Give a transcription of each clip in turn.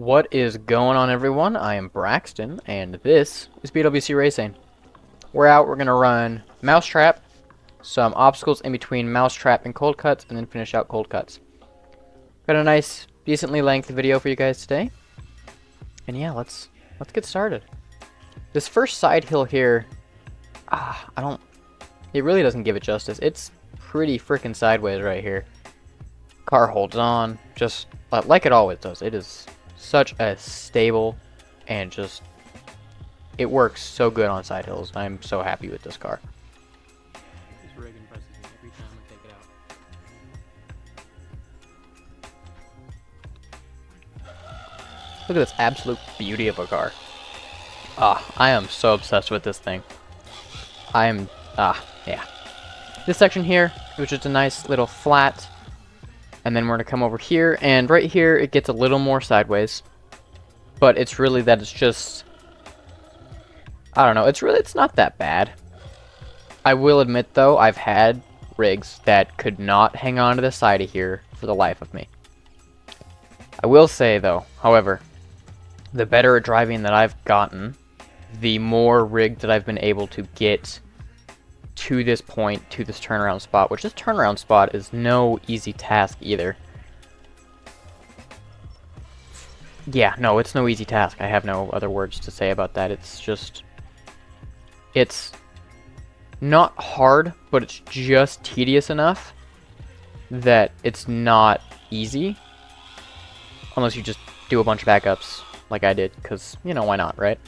What is going on, everyone? I am Braxton, and this is BWC Racing. We're going to run Mousetrap, some obstacles in between Mousetrap and Cold Cuts, and then finish out Cold Cuts. Got a nice, decently lengthy video for you guys today. And yeah, let's get started. This first side hill here, it really doesn't give it justice. It's pretty freaking sideways right here. Car holds on, just like it always does. It is such a stable and just it works so good on side hills. I'm so happy with this car. This rig impresses me every time I take it out. Look at this absolute beauty of a car. I am so obsessed with this thing. Yeah. This section here, which is a nice little flat, and then we're gonna come over here, and right here it gets a little more sideways, but it's really that it's just, I don't know, it's not that bad. I will admit though, I've had rigs that could not hang on to the side of here for the life of me. I will say though, however, the better at driving that I've gotten, the more rigged that I've been able to get to this point, to this turnaround spot, which this turnaround spot is no easy task either. Yeah, no, it's no easy task. I have no other words to say about that. It's not hard, but it's just tedious enough that it's not easy. Unless you just do a bunch of backups like I did, because, you know, why not, right?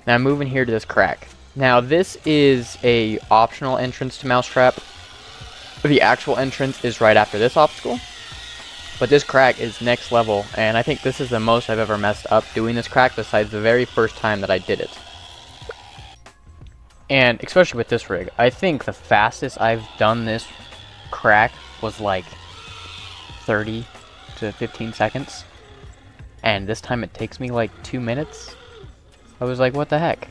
Now I'm moving here to this crack. Now this is a optional entrance to Mousetrap. The actual entrance is right after this obstacle. But this crack is next level, and I think this is the most I've ever messed up doing this crack besides the very first time that I did it. And especially with this rig, I think the fastest I've done this crack was like 30 to 15 seconds. And this time it takes me like 2 minutes. I was like, what the heck?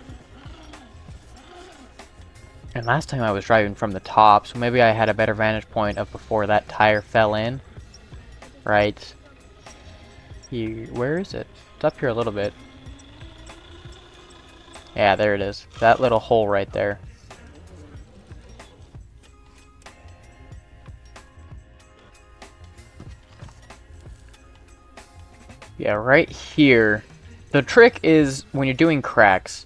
And last time I was driving from the top, so maybe I had a better vantage point of before that tire fell in. Right here, where is it? It's up here a little bit. Yeah, there it is. That little hole right there. Yeah, right here. The trick is when you're doing cracks,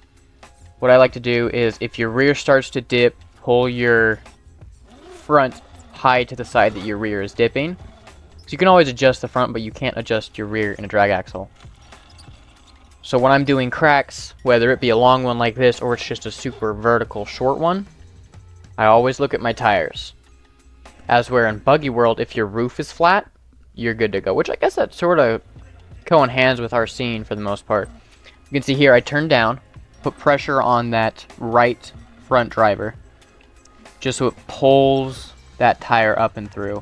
what I like to do is if your rear starts to dip, pull your front high to the side that your rear is dipping. So you can always adjust the front, but you can't adjust your rear in a drag axle. So when I'm doing cracks, whether it be a long one like this or it's just a super vertical short one, I always look at my tires. As where in Buggy World, if your roof is flat, you're good to go. Which I guess that sort of go in hands with our scene for the most part. You can see here I turned down, put pressure on that right front driver, just so it pulls that tire up and through.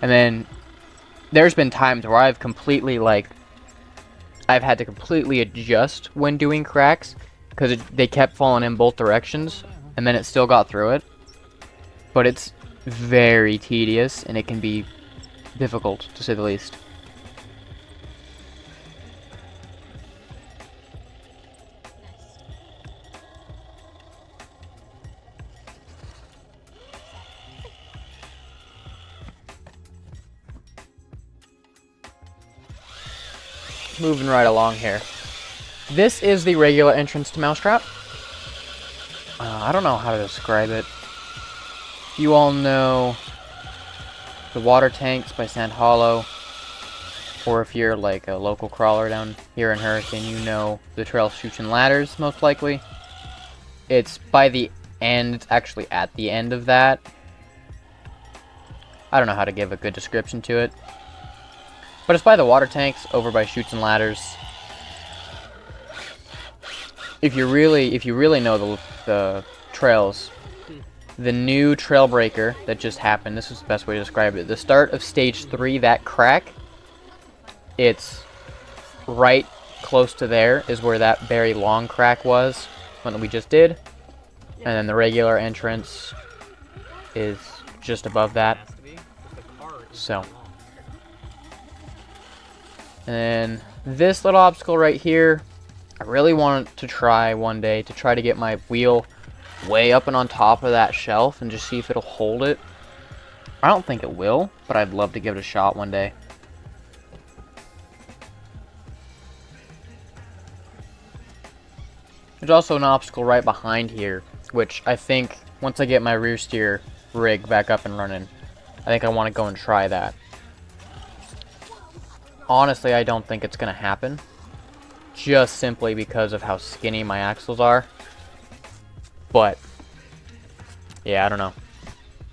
And then there's been times where I've had to completely adjust when doing cracks because they kept falling in both directions, and then it still got through it. But it's very tedious, and it can be difficult, to say the least. Moving right along here. This is the regular entrance to Mousetrap. I don't know how to describe it. You all know the water tanks by Sand Hollow, or if you're like a local crawler down here in Hurricane, you know the trail Chutes and Ladders, most likely. It's by the end, it's actually at the end of that. I don't know how to give a good description to it. But it's by the water tanks, over by Chutes and Ladders. If you really know the trails, the new trail breaker that just happened, this is the best way to describe it. The start of stage 3, that crack, it's right close to there is where that very long crack was, one that we just did. And then the regular entrance is just above that. So And then this little obstacle right here, I really want to try one day to try to get my wheel way up and on top of that shelf and just see if it'll hold it. I don't think it will, but I'd love to give it a shot one day. There's also an obstacle right behind here, which I think once I get my rear steer rig back up and running, I think I want to go and try that. Honestly, I don't think it's going to happen, just simply because of how skinny my axles are. But, yeah, I don't know.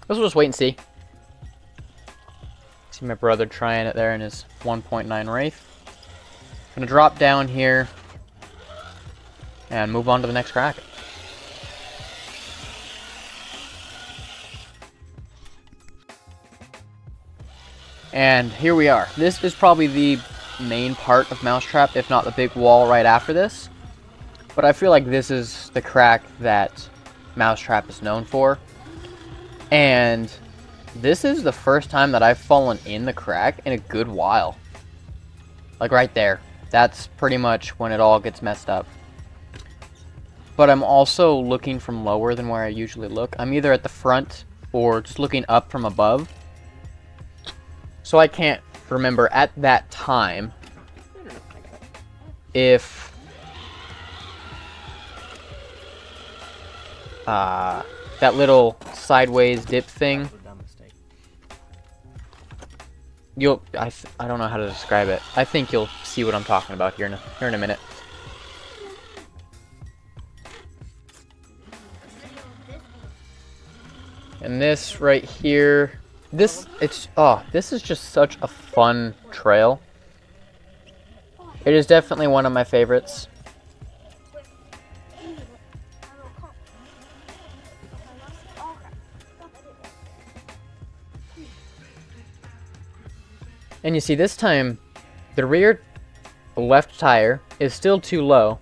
Let's just wait and see. See my brother trying it there in his 1.9 Wraith. I'm going to drop down here and move on to the next crack. And here we are. This is probably the main part of Mousetrap, if not the big wall right after this. But I feel like this is the crack that Mousetrap is known for. And this is the first time that I've fallen in the crack in a good while. Like right there. That's pretty much when it all gets messed up. But I'm also looking from lower than where I usually look. I'm either at the front or just looking up from above. So I can't remember at that time if that little sideways dip thing, I don't know how to describe it. I think you'll see what I'm talking about here in a minute. And this right here, this is just such a fun trail. It is definitely one of my favorites. And you see, this time, the rear left tire is still too low,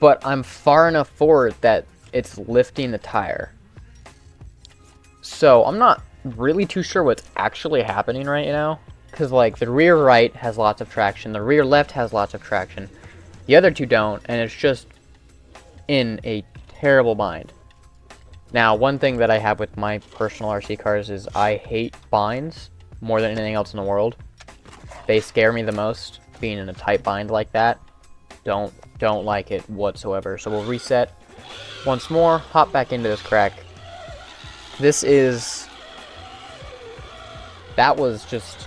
but I'm far enough forward that it's lifting the tire. So I'm not really too sure what's actually happening right now, because like the rear right has lots of traction, the rear left has lots of traction, the other two don't, and it's just in a terrible bind. Now, one thing that I have with my personal RC cars is I hate binds more than anything else in the world. They scare me the most, being in a tight bind like that. Don't like it whatsoever. So we'll reset once more, hop back into this crack. That was just,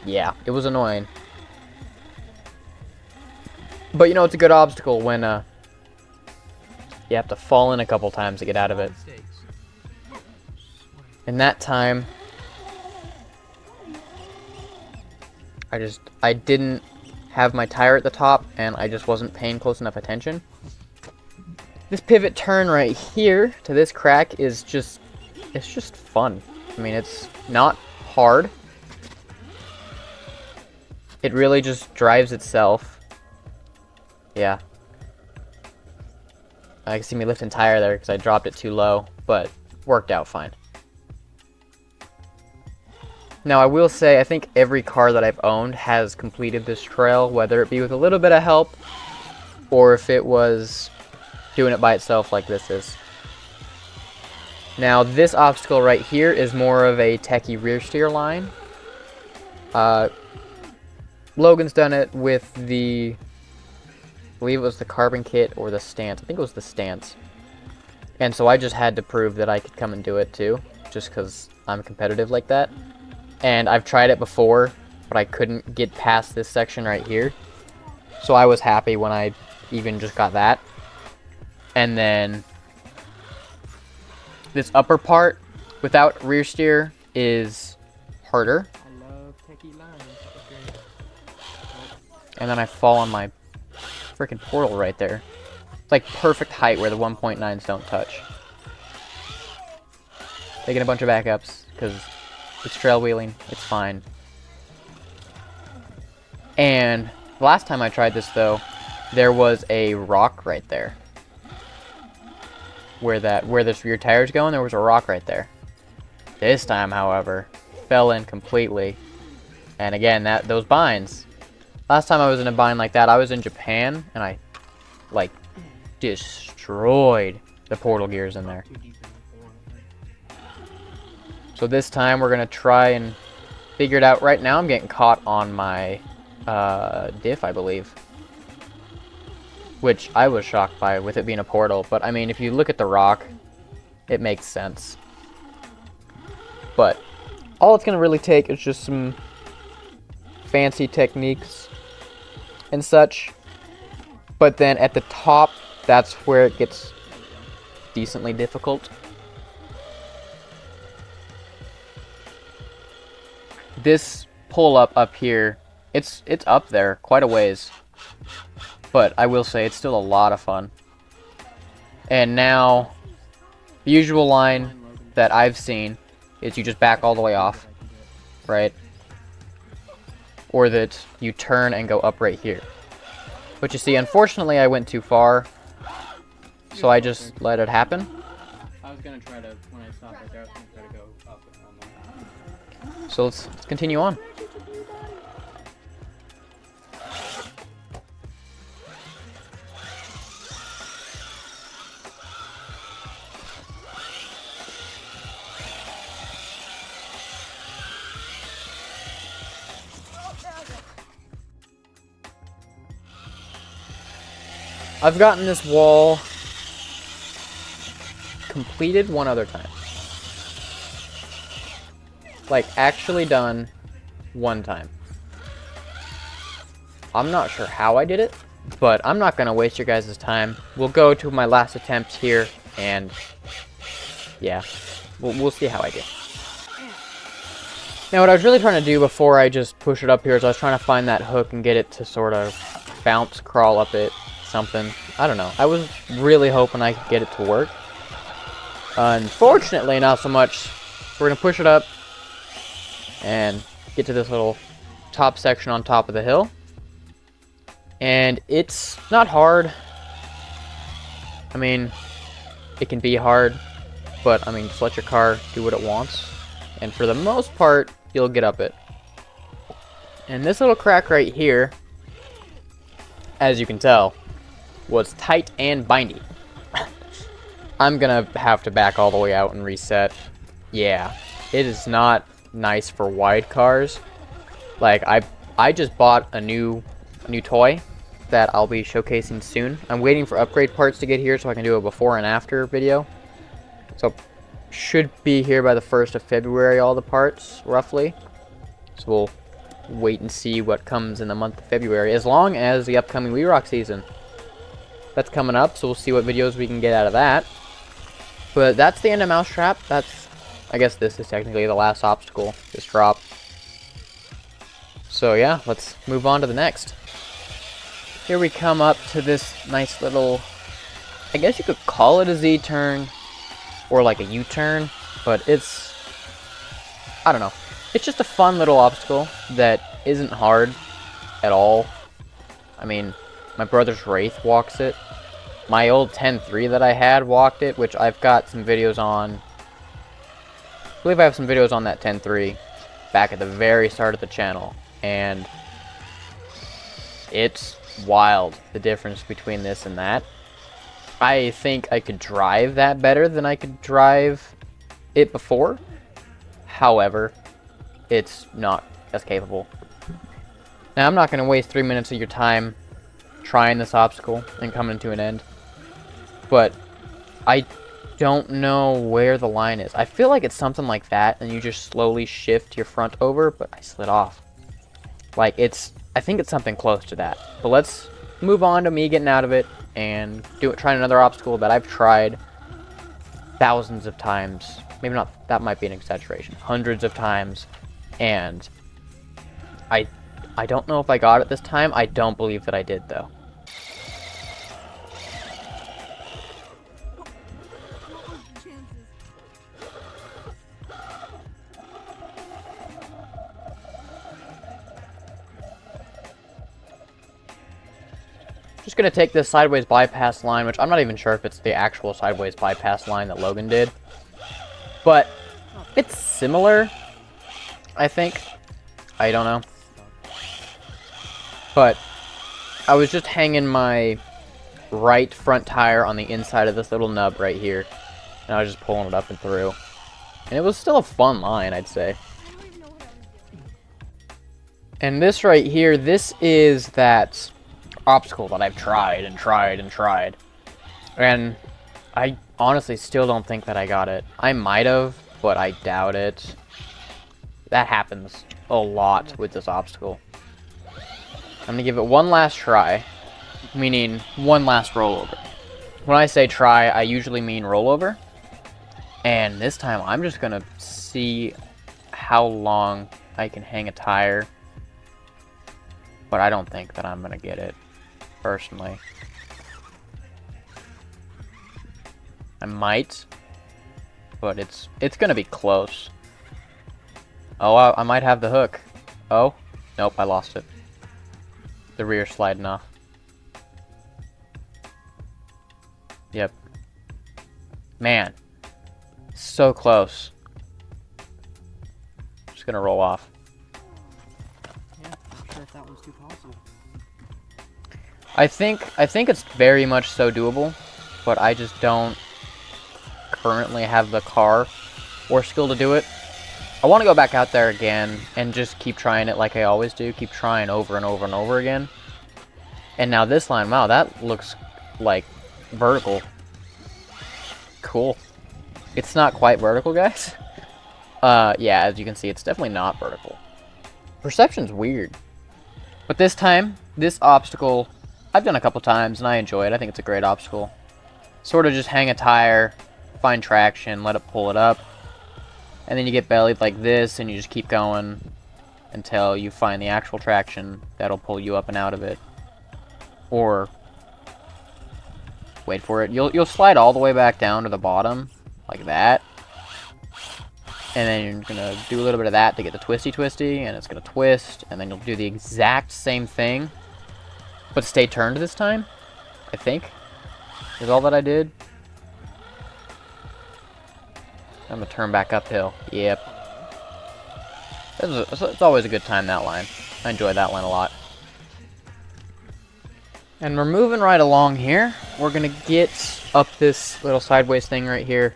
yeah, it was annoying. But you know, it's a good obstacle when you have to fall in a couple times to get out of it. And that time, I didn't have my tire at the top, and I just wasn't paying close enough attention. This pivot turn right here to this crack is just, it's just fun. I mean, it's not hard. It really just drives itself. Yeah. I can see me lifting tire there because I dropped it too low, but worked out fine. Now, I will say, I think every car that I've owned has completed this trail, whether it be with a little bit of help, or if it was doing it by itself like this is. Now, this obstacle right here is more of a techie rear steer line. Logan's done it with the, I believe it was the carbon kit or the stance. I think it was the stance. And so I just had to prove that I could come and do it too, just because I'm competitive like that. And I've tried it before, but I couldn't get past this section right here. So I was happy when I even just got that. And then this upper part without rear steer is harder. I love techie lines. Okay. And then I fall on my freaking portal right there. It's like perfect height where the 1.9s don't touch. Taking a bunch of backups because it's trail wheeling. It's fine. And the last time I tried this though, there was a rock right there. Where this rear tire's going, there was a rock right there. This time, however, fell in completely. And again, those binds, last time I was in a bind like that, I was in Japan, and I, like, destroyed the portal gears in there. Too deep in the portal. So this time we're gonna try and figure it out. Right now I'm getting caught on my diff, I believe. Which I was shocked by with it being a portal. But I mean, if you look at the rock, it makes sense. But all it's gonna really take is just some fancy techniques and such. But then at the top, that's where it gets decently difficult. This pull-up up here, it's up there quite a ways. But I will say it's still a lot of fun. And now, the usual line that I've seen is you just back all the way off, right? Or that you turn and go up right here. But you see, unfortunately I went too far, so I just let it happen. I was gonna try to, when I stopped right there, I was gonna try to go up and on that. So let's continue on. I've gotten this wall completed one other time. Like, actually done one time. I'm not sure how I did it, but I'm not going to waste your guys' time. We'll go to my last attempt here, and yeah, we'll see how I do. Now, what I was really trying to do before I just push it up here is I was trying to find that hook and get it to sort of bounce, crawl up it, something. I don't know. I was really hoping I could get it to work. Unfortunately, not so much. We're going to push it up and get to this little top section on top of the hill. And it's not hard. I mean, it can be hard, but I mean, just let your car do what it wants. And for the most part, you'll get up it. And this little crack right here, as you can tell, was tight and bindy. I'm gonna have to back all the way out and reset. Yeah, it is not nice for wide cars. Like, I just bought a new toy that I'll be showcasing soon. I'm waiting for upgrade parts to get here so I can do a before and after video. So should be here by the 1st of February, all the parts, roughly. So we'll wait and see what comes in the month of February, as long as the upcoming Wii Rock season. That's coming up, so we'll see what videos we can get out of that. But that's the end of Mousetrap. That's, I guess this is technically the last obstacle, this drop. So yeah, let's move on to the next. Here we come up to this nice little, I guess you could call it a Z-turn, or like a U-turn, but it's, I don't know. It's just a fun little obstacle that isn't hard at all. I mean, my brother's Wraith walks it. My old 10.3 that I had walked it, which I've got some videos on. I believe I have some videos on that 10.3 back at the very start of the channel. And it's wild, the difference between this and that. I think I could drive that better than I could drive it before. However, it's not as capable. Now, I'm not going to waste 3 minutes of your time trying this obstacle and coming to an end. But I don't know where the line is. I feel like it's something like that, and you just slowly shift your front over, but I slid off. Like, I think it's something close to that. But let's move on to me getting out of it and trying another obstacle that I've tried thousands of times. Maybe not, that might be an exaggeration. Hundreds of times. And I don't know if I got it this time. I don't believe that I did, though. Just gonna take this sideways bypass line, which I'm not even sure if it's the actual sideways bypass line that Logan did. But it's similar, I think. I don't know. But I was just hanging my right front tire on the inside of this little nub right here. And I was just pulling it up and through. And it was still a fun line, I'd say. And this right here, this is that obstacle that I've tried and tried and tried. And I honestly still don't think that I got it. I might have, but I doubt it. That happens a lot with this obstacle. I'm going to give it one last try, meaning one last rollover. When I say try, I usually mean rollover. And this time, I'm just going to see how long I can hang a tire. But I don't think that I'm going to get it, personally. I might, but it's going to be close. Oh, I might have the hook. Oh, nope, I lost it. The rear sliding off. Yep. Man. So close. Just gonna roll off. Yeah, not sure if that one's too possible. I think it's very much so doable, but I just don't currently have the car or skill to do it. I want to go back out there again and just keep trying it like I always do. Keep trying over and over and over again. And now this line, wow, that looks like vertical. Cool. It's not quite vertical, guys. Yeah, as you can see, it's definitely not vertical. Perception's weird. But this time, this obstacle, I've done a couple times and I enjoy it. I think it's a great obstacle. Sort of just hang a tire, find traction, let it pull it up. And then you get bellied like this, and you just keep going until you find the actual traction that'll pull you up and out of it. Or wait for it. You'll slide all the way back down to the bottom, like that. And then you're gonna do a little bit of that to get the twisty, and it's gonna twist, and then you'll do the exact same thing, but stay turned this time, I think, is all that I did. I'm gonna turn back uphill. Yep. It's always a good time, that line. I enjoy that line a lot. And we're moving right along here. We're gonna get up this little sideways thing right here.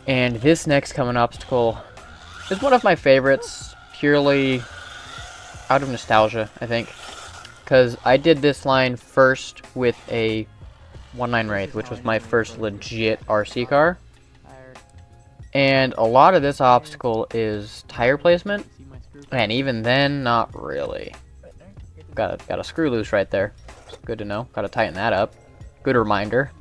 And this next coming obstacle is one of my favorites, purely out of nostalgia, I think. Because I did this line first with a 1.9 Wraith, which was my first legit RC car. And a lot of this obstacle is tire placement, and even then, not really. Got a screw loose right there. Good to know. Got to tighten that up. Good reminder.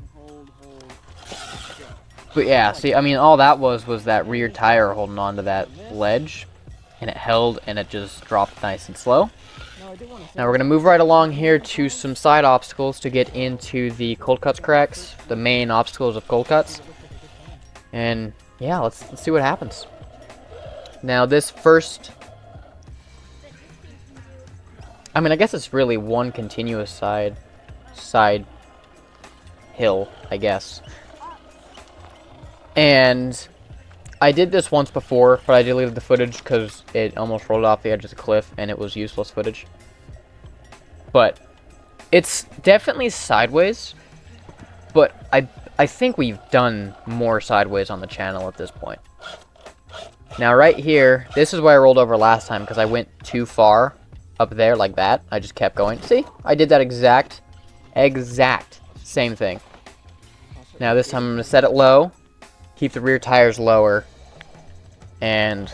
But yeah, see, I mean, all that was that rear tire holding onto that ledge, and it held, and it just dropped nice and slow. Now we're going to move right along here to some side obstacles to get into the cold cuts cracks, the main obstacles of cold cuts. And yeah, let's see what happens. Now this first, I mean, I guess it's really one continuous side hill, I guess. And I did this once before, but I deleted the footage because it almost rolled off the edge of the cliff and it was useless footage. But it's definitely sideways, but I think we've done more sideways on the channel at this point. Now right here, this is where I rolled over last time because I went too far up there like that. I just kept going. See? I did that exact same thing. Now this time I'm going to set it low, keep the rear tires lower, and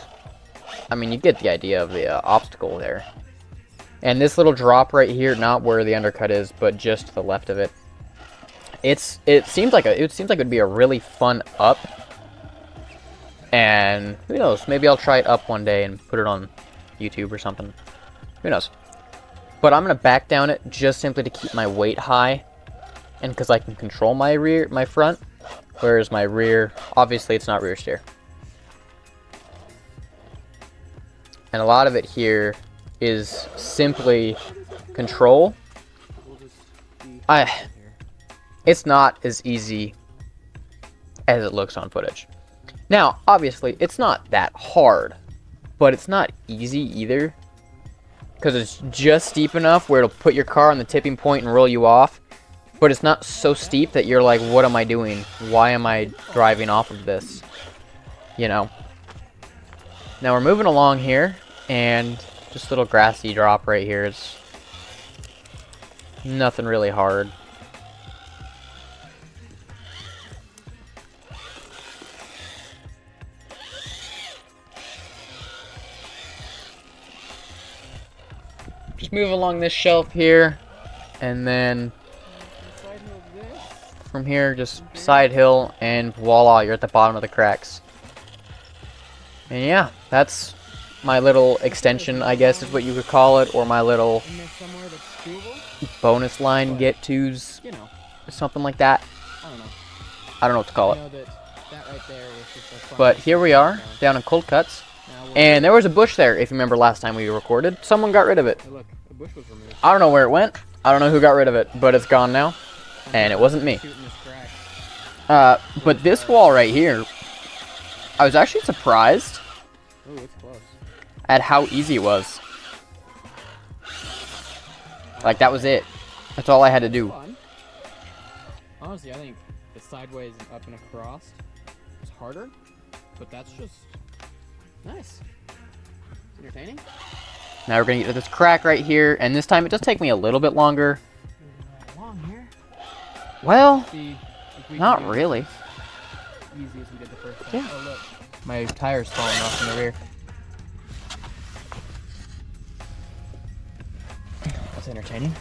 I mean, you get the idea of the obstacle there. And this little drop right here, not where the undercut is, but just to the left of it. It seems like it'd be a really fun up, and who knows? Maybe I'll try it up one day and put it on YouTube or something. Who knows? But I'm gonna back down it just simply to keep my weight high, and because I can control my front, whereas my rear, obviously, it's not rear steer. And a lot of it here is simply control. It's not as easy as it looks on footage. Now, obviously, it's not that hard, but it's not easy either. because it's just steep enough where it'll put your car on the tipping point and roll you off, but it's not so steep that you're like, what am I doing? Why am I driving off of this? You know. Now we're moving along here, and just a little grassy drop right here. It's nothing really hard. Just move along this shelf here, and then from here, just side hill, and voila, you're at the bottom of the cracks. And yeah, that's my little extension, I guess is what you could call it, or my little bonus line get tos, You know, something like that. I don't know. I don't know what to call I it. know that right there was just a fun But little here we thing are, down. down in Cold Cuts. Now we're- And there was a bush there, if you remember last time we recorded. Someone got rid of it. Hey, look, the bush was removed. I don't know where it went. I don't know who got rid of it, but it's gone now. And it wasn't me. Shooting this crack. But this wall right here, I was actually surprised Ooh, it's close. at how easy it was. Like, that was it. That's all I had to do. Fun. Honestly, I think the sideways and up and across is harder, but that's just nice. It's entertaining. Now we're gonna get to this crack right here, and this time it does take me a little bit longer. Long here. Well, See if we not can do really. it easy as we did the first time. Yeah. Oh look, my tire's falling off in the rear. That's entertaining.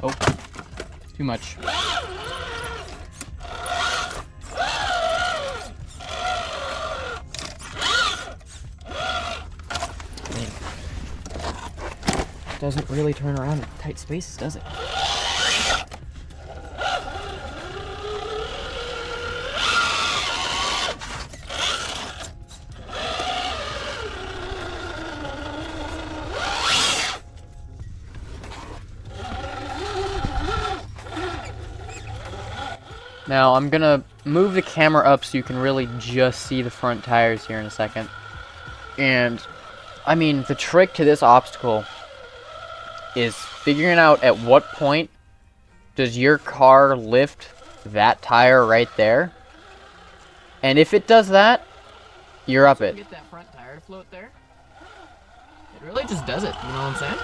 Oh, too much. Doesn't really turn around in tight spaces, does it? Now I'm gonna move the camera up so you can really just see the front tires here in a second. And I mean, the trick to this obstacle is figuring out at what point does your car lift that tire right there. And if it does that, you're up it. Get that front tire to float there. It really just does it, you know what I'm saying?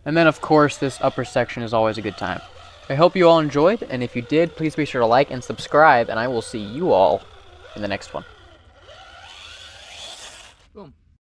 And then of course this upper section is always a good time. I hope you all enjoyed, and if you did, please be sure to like and subscribe, and I will see you all in the next one.